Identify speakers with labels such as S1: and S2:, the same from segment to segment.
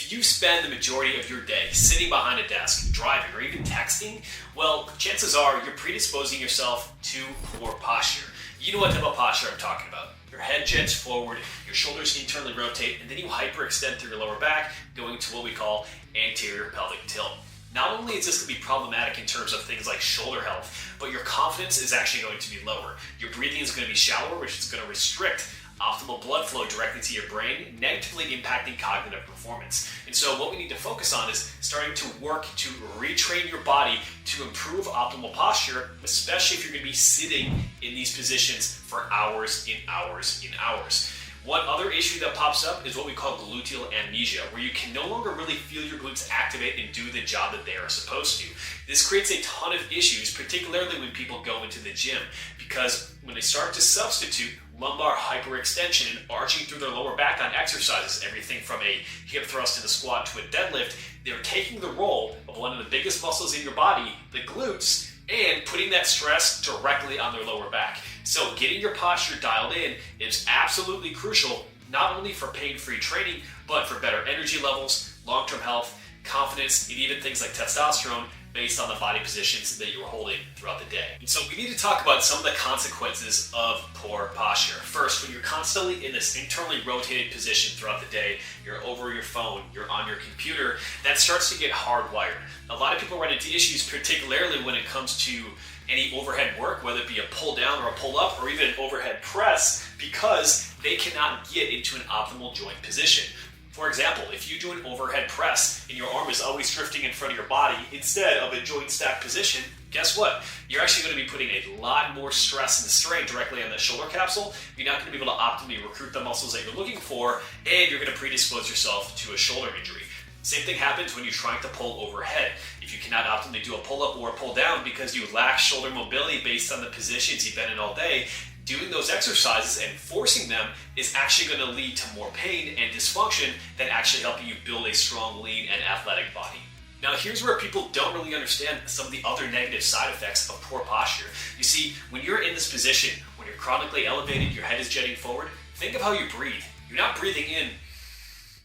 S1: If you spend the majority of your day sitting behind a desk, driving, or even texting, well, chances are you're predisposing yourself to poor posture. You know what type of posture I'm talking about. Your head jets forward, your shoulders internally rotate, and then you hyperextend through your lower back, going to what we call anterior pelvic tilt. Not only is this going to be problematic in terms of things like shoulder health, but your confidence is actually going to be lower. Your breathing is going to be shallower, which is going to restrict optimal blood flow directly to your brain, negatively impacting cognitive performance. And so what we need to focus on is starting to work to retrain your body to improve optimal posture, especially if you're going to be sitting in these positions for hours in hours in hours. One other issue that pops up is what we call gluteal amnesia, where you can no longer really feel your glutes activate and do the job that they are supposed to. This creates a ton of issues, particularly when people go into the gym, because when they start to substitute lumbar hyperextension and arching through their lower back on exercises, everything from a hip thrust in a squat to a deadlift, they're taking the role of one of the biggest muscles in your body, the glutes, and putting that stress directly on their lower back. So getting your posture dialed in is absolutely crucial, not only for pain-free training, but for better energy levels, long-term health, confidence, and even things like testosterone based on the body positions that you are holding throughout the day. And so we need to talk about some of the consequences of poor posture. First, when you're constantly in this internally rotated position throughout the day, you're over your phone, you're on your computer, that starts to get hardwired. A lot of people run into issues, particularly when it comes to any overhead work, whether it be a pull down or a pull up or even an overhead press, because they cannot get into an optimal joint position. For example, if you do an overhead press and your arm is always drifting in front of your body instead of a joint stack position, guess what? You're actually going to be putting a lot more stress and strain directly on the shoulder capsule. You're not going to be able to optimally recruit the muscles that you're looking for, and you're going to predispose yourself to a shoulder injury. Same thing happens when you're trying to pull overhead. If you cannot optimally do a pull-up or a pull-down because you lack shoulder mobility based on the positions you've been in all day, doing those exercises and forcing them is actually going to lead to more pain and dysfunction than actually helping you build a strong, lean, and athletic body. Now, here's where people don't really understand some of the other negative side effects of poor posture. You see, when you're in this position, when you're chronically elevated, your head is jetting forward, think of how you breathe. You're not breathing in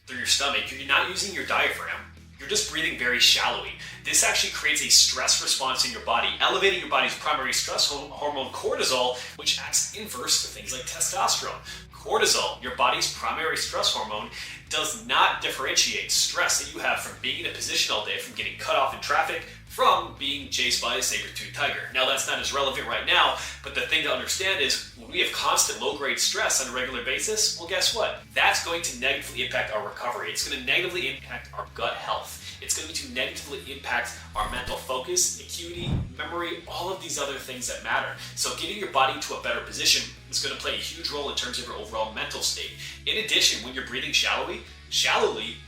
S1: through your stomach. You're not using your diaphragm. You're just breathing very shallowly. This actually creates a stress response in your body, elevating your body's primary stress hormone, cortisol, which acts inverse to things like testosterone. Cortisol, your body's primary stress hormone, does not differentiate stress that you have from being in a position all day, from getting cut off in traffic, from being chased by a saber-toothed tiger. Now, that's not as relevant right now, but the thing to understand is when we have constant low-grade stress on a regular basis, well, guess what? That's going to negatively impact our recovery. It's going to negatively impact our gut health. It's going to negatively impact our mental focus, acuity, memory, all of these other things that matter. So getting your body to a better position is going to play a huge role in terms of your overall mental state. In addition, when you're breathing shallowly,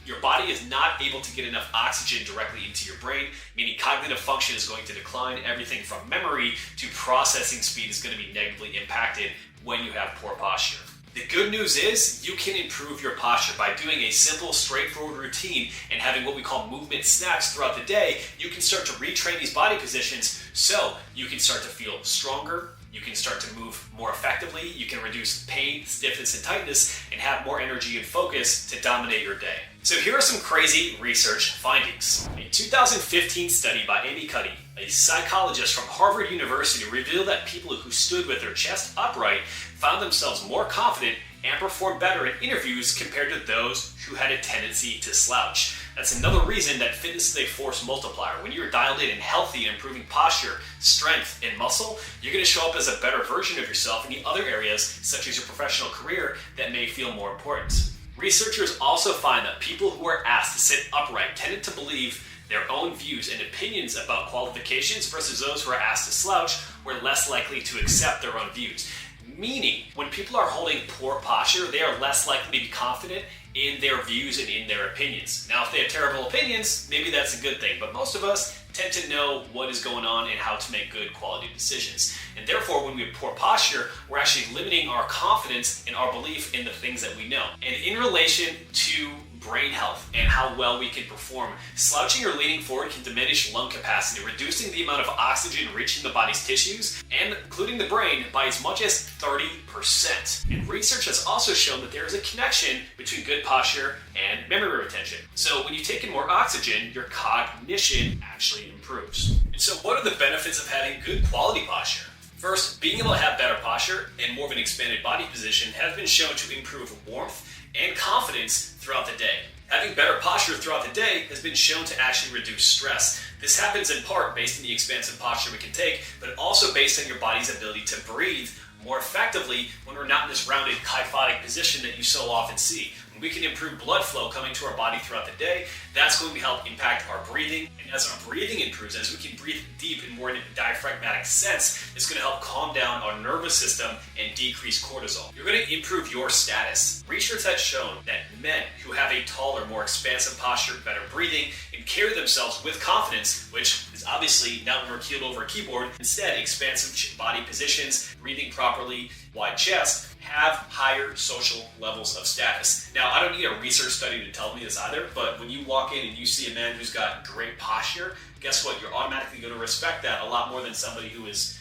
S1: your body is not able to get enough oxygen directly into your brain, meaning cognitive function is going to decline. Everything from memory to processing speed is going to be negatively impacted when you have poor posture. The good news is you can improve your posture by doing a simple, straightforward routine and having what we call movement snacks throughout the day. You can start to retrain these body positions so you can start to feel stronger, you can start to move more effectively, you can reduce pain, stiffness, and tightness, and have more energy and focus to dominate your day. So here are some crazy research findings. A 2015 study by Amy Cuddy, a psychologist from Harvard University, revealed that people who stood with their chest upright found themselves more confident and performed better in interviews compared to those who had a tendency to slouch. That's another reason that fitness is a force multiplier. When you're dialed in and healthy and improving posture, strength, and muscle, you're going to show up as a better version of yourself in the other areas, such as your professional career, that may feel more important. Researchers also find that people who are asked to sit upright tended to believe their own views and opinions about qualifications versus those who are asked to slouch were less likely to accept their own views. Meaning, when people are holding poor posture, they are less likely to be confident in their views and in their opinions. Now, if they have terrible opinions, maybe that's a good thing, but most of us tend to know what is going on and how to make good quality decisions. And therefore, when we have poor posture, we're actually limiting our confidence and our belief in the things that we know. And in relation to brain health and how well we can perform. Slouching or leaning forward can diminish lung capacity, reducing the amount of oxygen reaching the body's tissues, and including the brain, by as much as 30%. And research has also shown that there is a connection between good posture and memory retention. So when you take in more oxygen, your cognition actually improves. And so what are the benefits of having good quality posture? First, being able to have better posture and more of an expanded body position has been shown to improve warmth and confidence throughout the day. Having better posture throughout the day has been shown to actually reduce stress. This happens in part based on the expansive posture we can take, but also based on your body's ability to breathe more effectively when we're not in this rounded kyphotic position that you so often see. When we can improve blood flow coming to our body throughout the day, that's going to help impact our breathing. And as our breathing improves, as we can breathe deep and more in a diaphragmatic sense, it's going to help calm down our nervous system and decrease cortisol. You're going to improve your status. Research has shown that men who have a taller, more expansive posture, better breathing, and carry themselves with confidence, which is obviously not when we're keeled over a keyboard, instead expansive body positions, breathing properly, wide chest, have higher social levels of status. Now, I don't need a research study to tell me this either, but when you walk in and you see a man who's got great posture, guess what? You're automatically going to respect that a lot more than somebody who is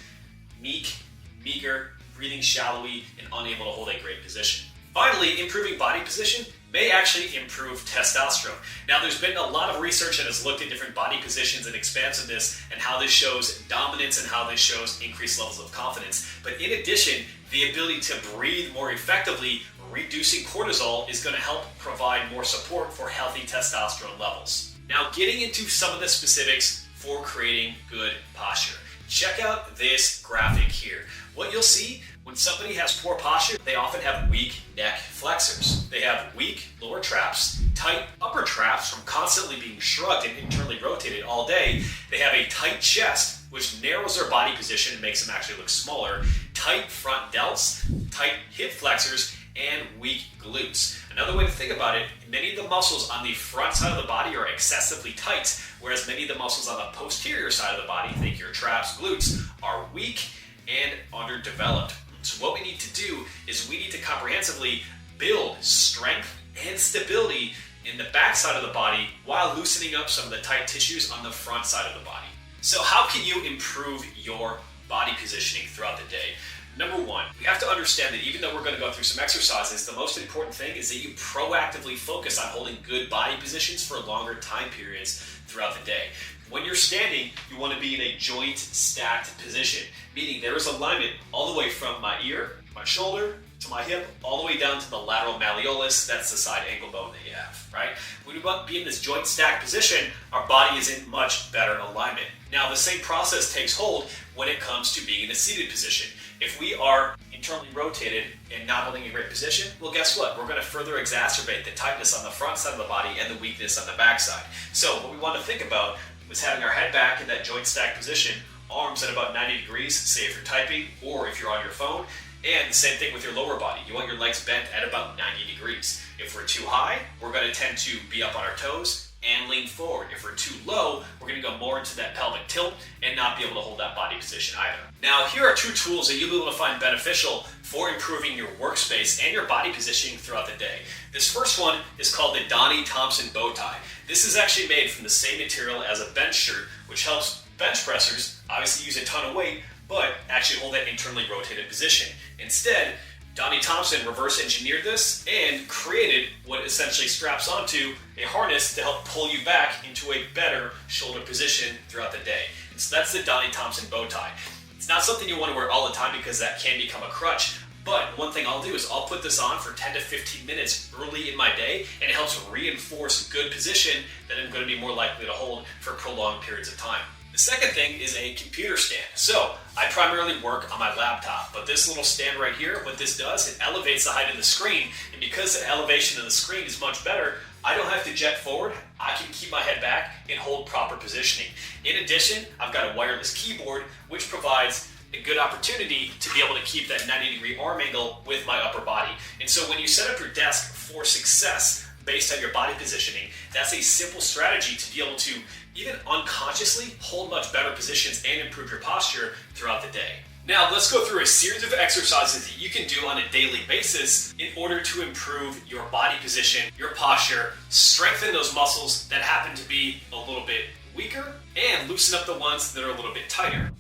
S1: meek, meager, breathing shallowly, and unable to hold a great position. Finally, improving body position may actually improve testosterone. Now, there's been a lot of research that has looked at different body positions and expansiveness and how this shows dominance and how this shows increased levels of confidence. But in addition, the ability to breathe more effectively, reducing cortisol, is going to help provide more support for healthy testosterone levels. Now, getting into some of the specifics for creating good posture. Check out this graphic here. What you'll see when somebody has poor posture, they often have weak neck flexors. They have weak lower traps, tight upper traps from constantly being shrugged and internally rotated all day. They have a tight chest, which narrows their body position and makes them actually look smaller, tight front delts, tight hip flexors, and weak glutes. Another way to think about it, many of the muscles on the front side of the body are excessively tight, whereas many of the muscles on the posterior side of the body, think your traps, glutes, are weak and underdeveloped. So what we need to do is we need to comprehensively build strength and stability in the back side of the body while loosening up some of the tight tissues on the front side of the body. So how can you improve your body positioning throughout the day? Number one, we have to understand that even though we're going to go through some exercises, the most important thing is that you proactively focus on holding good body positions for longer time periods throughout the day. When you're standing, you want to be in a joint stacked position, meaning there is alignment all the way from my ear, my shoulder, to my hip, all the way down to the lateral malleolus. That's the side ankle bone that you have, right? When we want to be in this joint stacked position, our body is in much better alignment. Now, the same process takes hold when it comes to being in a seated position. If we are internally rotated and not holding a great position, well, guess what? We're going to further exacerbate the tightness on the front side of the body and the weakness on the back side. So what we want to think about is having our head back in that joint stacked position, arms at about 90 degrees, say if you're typing or if you're on your phone, and the same thing with your lower body. You want your legs bent at about 90 degrees. If we're too high, we're going to tend to be up on our toes and lean forward. If we're too low, we're going to go more into that pelvic tilt and not be able to hold that body position either. Now, here are two tools that you'll be able to find beneficial for improving your workspace and your body positioning throughout the day. This first one is called the Donnie Thompson bow tie. This is actually made from the same material as a bench shirt, which helps bench pressers obviously use a ton of weight, but actually hold that internally rotated position. Instead, Donnie Thompson reverse engineered this and created what essentially straps onto a harness to help pull you back into a better shoulder position throughout the day. And so that's the Donnie Thompson bow tie. It's not something you want to wear all the time because that can become a crutch, but one thing I'll do is I'll put this on for 10 to 15 minutes early in my day, and it helps reinforce good position that I'm going to be more likely to hold for prolonged periods of time. The second thing is a computer stand. So I primarily work on my laptop, but this little stand right here, what this does, it elevates the height of the screen, and because the elevation of the screen is much better, I don't have to jet forward. I can keep my head back and hold proper positioning. In addition, I've got a wireless keyboard, which provides a good opportunity to be able to keep that 90-degree arm angle with my upper body. And so when you set up your desk for success based on your body positioning, that's a simple strategy to be able to even unconsciously hold much better positions and improve your posture throughout the day. Now let's go through a series of exercises that you can do on a daily basis in order to improve your body position, your posture, strengthen those muscles that happen to be a little bit weaker, and loosen up the ones that are a little bit tighter.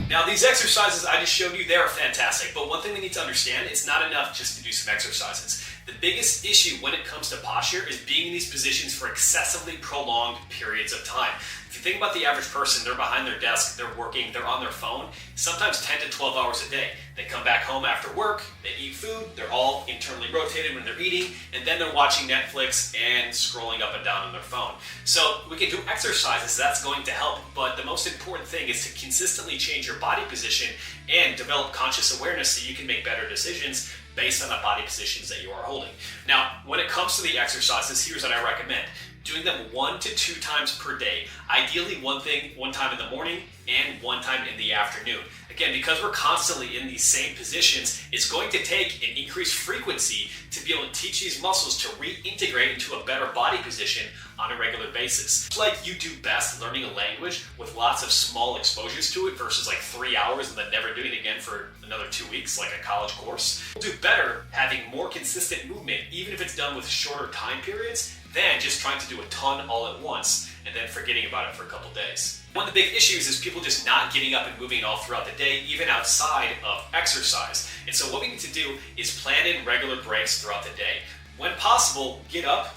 S1: Now these exercises I just showed you, they are fantastic, but one thing we need to understand, it's not enough just to do some exercises. The biggest issue when it comes to posture is being in these positions for excessively prolonged periods of time. If you think about the average person, they're behind their desk, they're working, they're on their phone, sometimes 10 to 12 hours a day. They come back home after work, they eat food, they're all internally rotated when they're eating, and then they're watching Netflix and scrolling up and down on their phone. So we can do exercises, that's going to help, but the most important thing is to consistently change your body position and develop conscious awareness so you can make better decisions based on the body positions that you are holding. Now, when it comes to the exercises, here's what I recommend. Doing them 1 to 2 times per day. Ideally one time in the morning and one time in the afternoon. Again, because we're constantly in these same positions, it's going to take an increased frequency to be able to teach these muscles to reintegrate into a better body position on a regular basis. It's like you do best learning a language with lots of small exposures to it versus like 3 hours and then never doing it again for another 2 weeks, like a college course. You'll do better having more consistent movement, even if it's done with shorter time periods, than just trying to do a ton all at once and then forgetting about it for a couple days. One of the big issues is people just not getting up and moving all throughout the day, even outside of exercise. And so what we need to do is plan in regular breaks throughout the day. When possible, get up,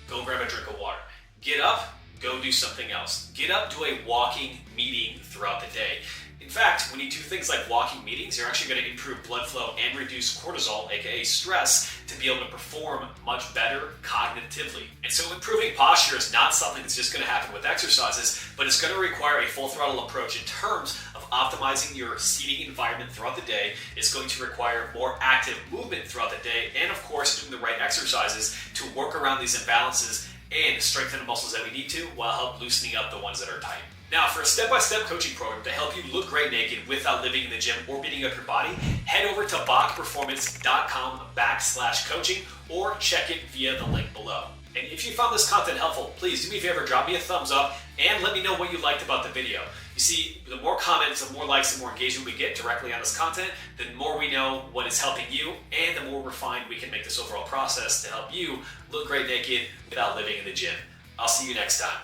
S1: go grab a drink of water. Get up, go do something else. Get up, do a walking meeting throughout the day. In fact, when you do things like walking meetings, you're actually going to improve blood flow and reduce cortisol, aka stress, to be able to perform much better cognitively. And so improving posture is not something that's just going to happen with exercises, but it's going to require a full throttle approach in terms of optimizing your seating environment throughout the day. It's going to require more active movement throughout the day, and of course doing the right exercises to work around these imbalances and strengthen the muscles that we need to while help loosening up the ones that are tight. Now, for a step-by-step coaching program to help you look great naked without living in the gym or beating up your body, head over to bachperformance.com/coaching or check it via the link below. And if you found this content helpful, please do me a favor, drop me a thumbs up and let me know what you liked about the video. You see, the more comments, the more likes, the more engagement we get directly on this content, the more we know what is helping you and the more refined we can make this overall process to help you look great naked without living in the gym. I'll see you next time.